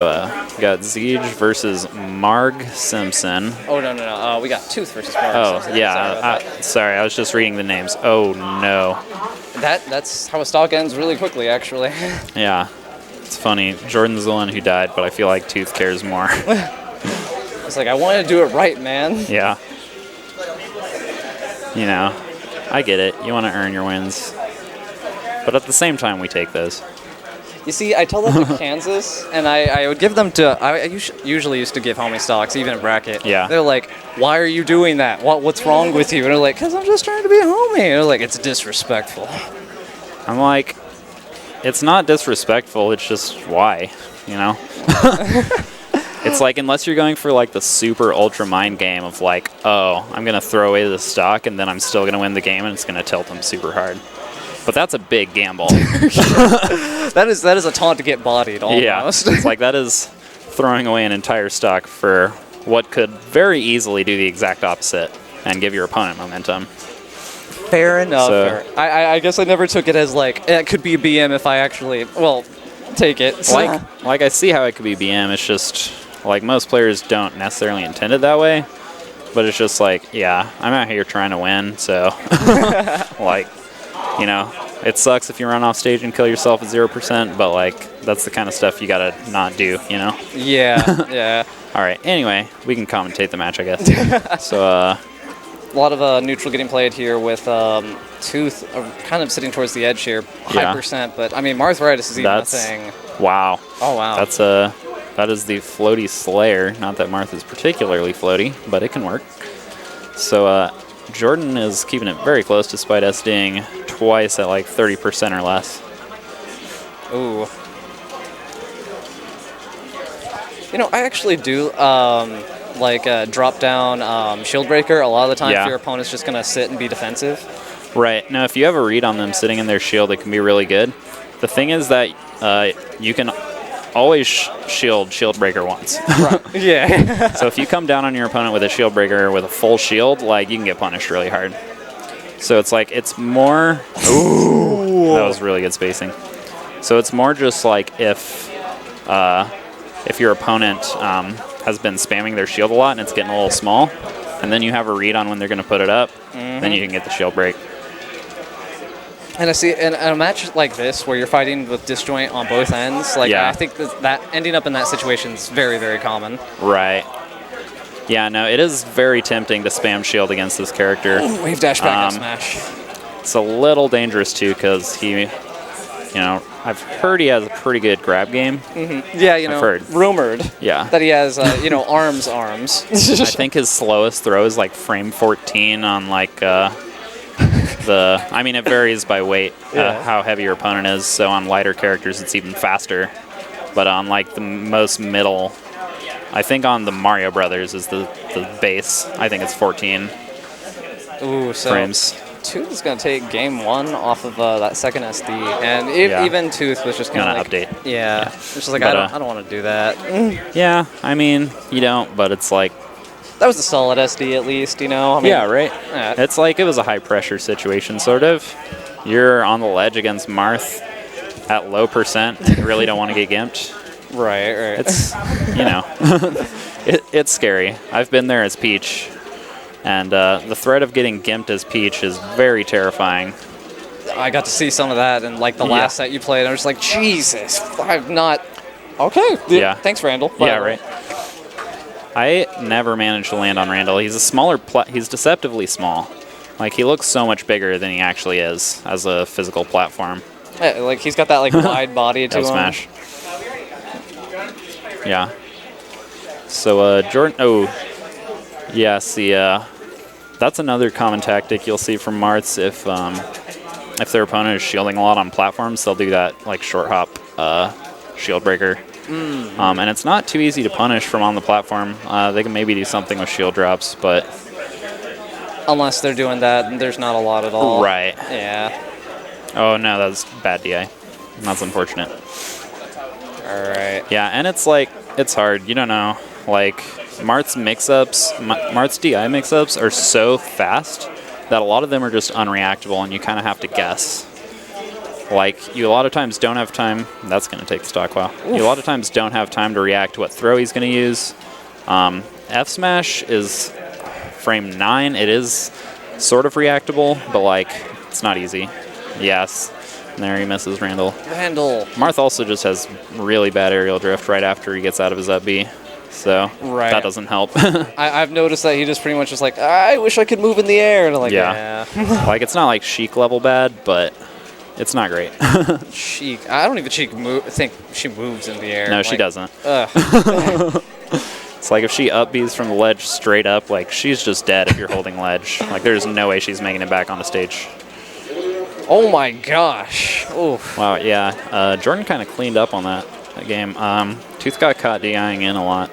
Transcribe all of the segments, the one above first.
We got Zeege versus Marg Simpson. Oh, no. We got Tooth versus Marg. Oh, yeah. Sorry, I was just reading the names. Oh, no. That's how a stock ends really quickly, actually. Yeah. It's funny. Jordan's the one who died, but I feel like Tooth cares more. It's like, I want to do it right, man. Yeah. You know, I get it. You want to earn your wins. But at the same time, we take those. You see, I told that to Kansas, and I would give them to... I usually used to give homie stocks, even in bracket. Yeah. They're like, why are you doing that? What's wrong with you? And they're like, because I'm just trying to be a homie. And they're like, it's disrespectful. I'm like, it's not disrespectful, it's just why, you know? It's like, unless you're going for like the super ultra mind game of like, oh, I'm going to throw away the stock and then I'm still going to win the game and it's going to tilt them super hard. But that's a big gamble. That is a taunt to get bodied, almost. Yeah, it's like that is throwing away an entire stock for what could very easily do the exact opposite and give your opponent momentum. Fair enough. So, I guess I never took it as like, it could be a BM if I actually, well, take it. Like I see how it could be BM, it's just, like most players don't necessarily intend it that way, but it's just like, yeah, I'm out here trying to win, so, like, you know, it sucks if you run off stage and kill yourself at 0%, but like that's the kind of stuff you gotta not do, you know? Yeah, yeah. All right. Anyway, we can commentate the match, I guess. So, a lot of neutral getting played here with Tooth kind of sitting towards the edge here, high percent. But I mean, Marthritis is even a thing. Wow. Oh wow. That is the floaty Slayer. Not that Marth is particularly floaty, but it can work. So, Jordan is keeping it very close despite SDing twice at like 30% or less. Ooh. You know, I actually do drop down shield breaker a lot of the time if your opponent's just going to sit and be defensive. Right. Now, if you have a read on them sitting in their shield, it can be really good. The thing is that you can always shield breaker once. Right. Yeah. So if you come down on your opponent with a shield breaker with a full shield, like, you can get punished really hard. So it's like, it's more... Ooh! That was really good spacing. So it's more just like if your opponent has been spamming their shield a lot and it's getting a little small, and then you have a read on when they're going to put it up, then you can get the shield break. And I see in a match like this where you're fighting with disjoint on both ends, like I think that ending up in that situation is very, very common. Right. Yeah, no, it is very tempting to spam shield against this character. Ooh, wave dash back and smash. It's a little dangerous too because he, you know, I've heard he has a pretty good grab game. Yeah, you know, rumored that he has, you know, arms. I think his slowest throw is like frame 14 on like I mean, it varies by weight, how heavy your opponent is. So on lighter characters, it's even faster. But on like the most middle, I think on the Mario Brothers is the base. I think it's 14 frames. Tooth is going to take game one off of that second SD, and even Tooth was just kind of like, update. Yeah, it's just like, I don't want to do that. Yeah, I mean, you don't, but it's like, that was a solid SD at least, you know? I mean, yeah, right? Yeah. It's like it was a high-pressure situation, sort of. You're on the ledge against Marth at low percent. You really don't want to get gimped. Right. It's, you know, it's scary. I've been there as Peach, and the threat of getting gimped as Peach is very terrifying. I got to see some of that in, like, the last set you played. I was like, Jesus, I'm not... Okay. Yeah. Thanks, Randall. Yeah, right. I never managed to land on Randall. He's a smaller, he's deceptively small. Like, he looks so much bigger than he actually is as a physical platform. Yeah, like, he's got that, like, wide body to him. Smash. Yeah. So, Jordan, yes, that's another common tactic you'll see from Marths. If their opponent is shielding a lot on platforms, they'll do that, like, short hop shield breaker. And it's not too easy to punish from on the platform. They can maybe do something with shield drops, but... Unless they're doing that, there's not a lot at all. Right. Yeah. Oh, no, that's bad DI. That's unfortunate. All right. Yeah, and it's like, it's hard. You don't know. Like, Marth's mix-ups, Marth's DI mix-ups are so fast that a lot of them are just unreactable, and you kind of have to guess. like, you a lot of times don't have time. That's going to take the stock while. You a lot of times don't have time to react to what throw he's going to use. F smash is frame 9. It is sort of reactable, but like it's not easy. Yes. And there he misses Randall. Marth also just has really bad aerial drift right after he gets out of his up B. So that doesn't help. I've noticed that he just pretty much is like, I wish I could move in the air. And I'm like, yeah. Like, it's not like Sheik level bad, but it's not great. Sheik. I don't even think she moves in the air. No, like, she doesn't. It's like if she up Bs from the ledge straight up, like, she's just dead if you're holding ledge. Like, there's no way she's making it back on the stage. Oh my gosh. Oof. Wow, yeah. Jordan kind of cleaned up on that game. Tooth got caught DIing in a lot.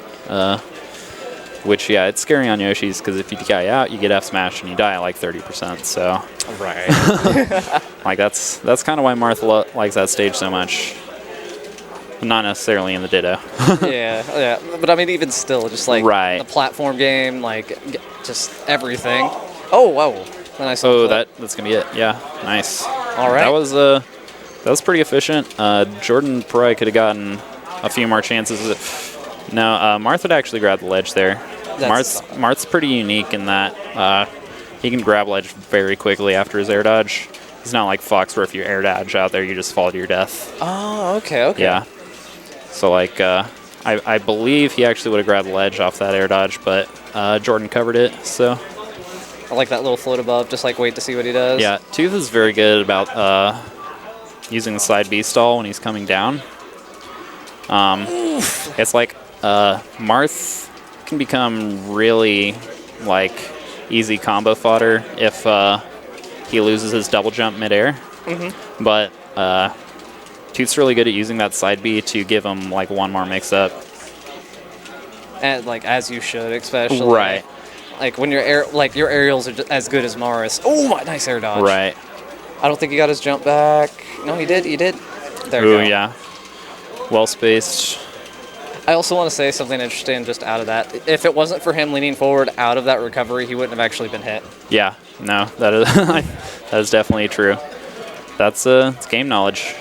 Which, yeah, it's scary on Yoshi's because if you DI out, you get F smash and you die at like 30%. So, like that's kind of why Marth likes that stage so much. But not necessarily in the Ditto. yeah. But I mean, even still, just like the platform game, like just everything. Oh, whoa. Nice. Oh, that's gonna be it. Yeah, nice. All right. That was pretty efficient. Jordan probably could have gotten a few more chances. No, Marth would actually grab the ledge there. Marth's pretty unique in that he can grab ledge very quickly after his air dodge. He's not like Fox where if you air dodge out there, you just fall to your death. Oh, okay. Yeah. So, like, I believe he actually would have grabbed ledge off that air dodge, but Jordan covered it, so. I like that little float above, just like wait to see what he does. Yeah, Tooth is very good about using the side B stall when he's coming down. It's like Marth can become really like easy combo fodder if he loses his double jump midair. But Tooth's really good at using that side B to give him like one more mix up. And like as you should, especially. Right. Like when your aerials are just as good as Morris. Oh my, nice air dodge. Right. I don't think he got his jump back. No, he did. There you go. Yeah. Well spaced. I also want to say something interesting just out of that. If it wasn't for him leaning forward out of that recovery, he wouldn't have actually been hit. Yeah. No, that is that is definitely true. That's it's game knowledge.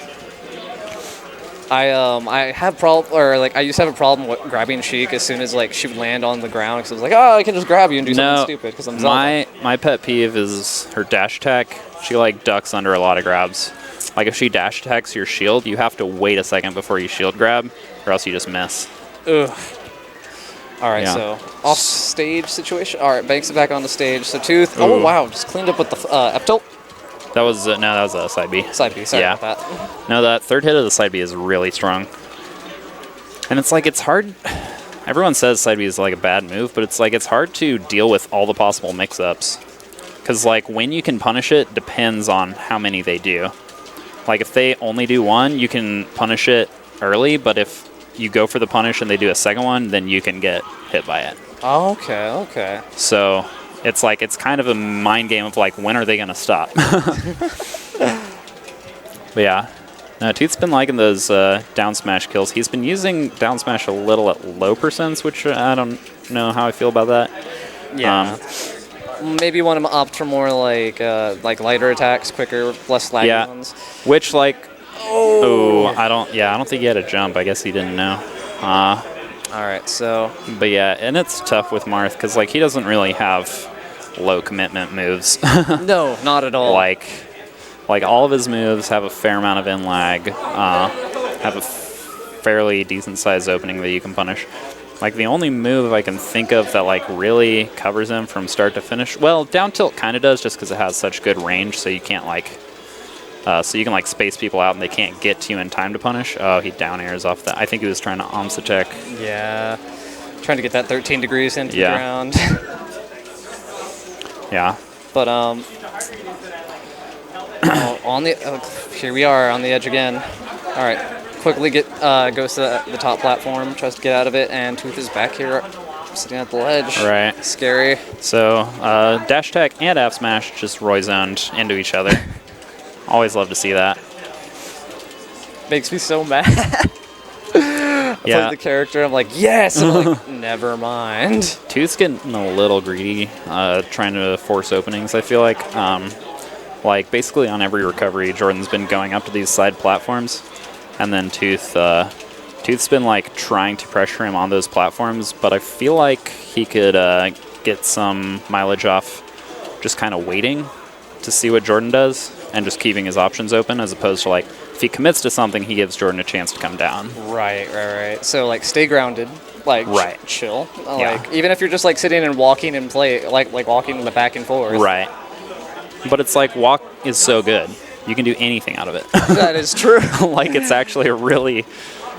I have I used to have a problem with grabbing Sheik as soon as like she would land on the ground because I was like, oh, I can just grab you and do something stupid because I'm Zelda. My pet peeve is her dash attack. She like ducks under a lot of grabs. Like if she dash attacks your shield, you have to wait a second before you shield grab, or else you just miss. Ugh. All right, so off stage situation. All right, banks it back on the stage. So Tooth. Ooh. Oh wow, just cleaned up with the up tilt. That was that was a side B. Side B, sorry about that. No, that third hit of the side B is really strong. And it's like, it's hard. Everyone says side B is like a bad move, but it's like, it's hard to deal with all the possible mix-ups. Because like, when you can punish it depends on how many they do. Like, if they only do one, you can punish it early, but if you go for the punish and they do a second one, then you can get hit by it. Oh, okay. So it's like, it's kind of a mind game of like, when are they going to stop? But yeah, Tooth's been liking those down smash kills. He's been using down smash a little at low percents, which I don't know how I feel about that. Yeah. Maybe want to opt for more like lighter attacks, quicker, less laggy ones. Which like, I don't think he had a jump. I guess he didn't know. All right, so. But yeah, and it's tough with Marth because like he doesn't really have low commitment moves. No, not at all. Like all of his moves have a fair amount of in lag, have a fairly decent sized opening that you can punish. Like the only move I can think of that like really covers him from start to finish, well, down tilt kind of does just because it has such good range, so you can't like, so you can like space people out and they can't get to you in time to punish. Oh, he down airs off that. I think he was trying to OMS attack. Yeah, trying to get that 13 degrees into the ground. Yeah. But here we are on the edge again. All right, quickly goes to the top platform, tries to get out of it, and Tooth is back here, sitting at the ledge. Right. Scary. So dash attack and F smash just Roy zoned into each other. Always love to see that. Makes me so mad. I played the character, I'm like, yes! And I'm like, never mind. Tooth's getting a little greedy, trying to force openings, I feel like. like basically on every recovery, Jordan's been going up to these side platforms, and then Tooth's been like trying to pressure him on those platforms, but I feel like he could get some mileage off just kind of waiting to see what Jordan does and just keeping his options open, as opposed to like if he commits to something, he gives Jordan a chance to come down. Right. So like stay grounded, like chill. Yeah. Like even if you're just like sitting and walking and play, like walking in the back and forth. Right. But it's like walk is so good. You can do anything out of it. That is true. Like it's actually a really,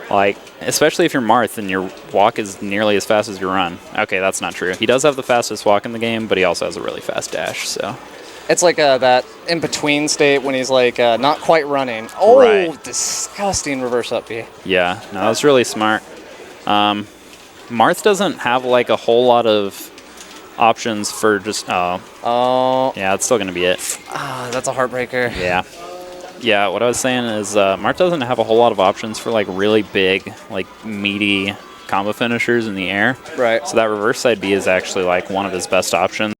like, especially if you're Marth and your walk is nearly as fast as your run. Okay, that's not true. He does have the fastest walk in the game, but he also has a really fast dash, so. It's like that in-between state when he's like not quite running. Oh, Right. Disgusting reverse up B. Yeah, no, that was really smart. Marth doesn't have like a whole lot of options for just, Oh, yeah, it's still going to be it. that's a heartbreaker. Yeah. Yeah, what I was saying is Marth doesn't have a whole lot of options for like really big, like meaty combo finishers in the air. Right. So that reverse side B is actually like one of his best options.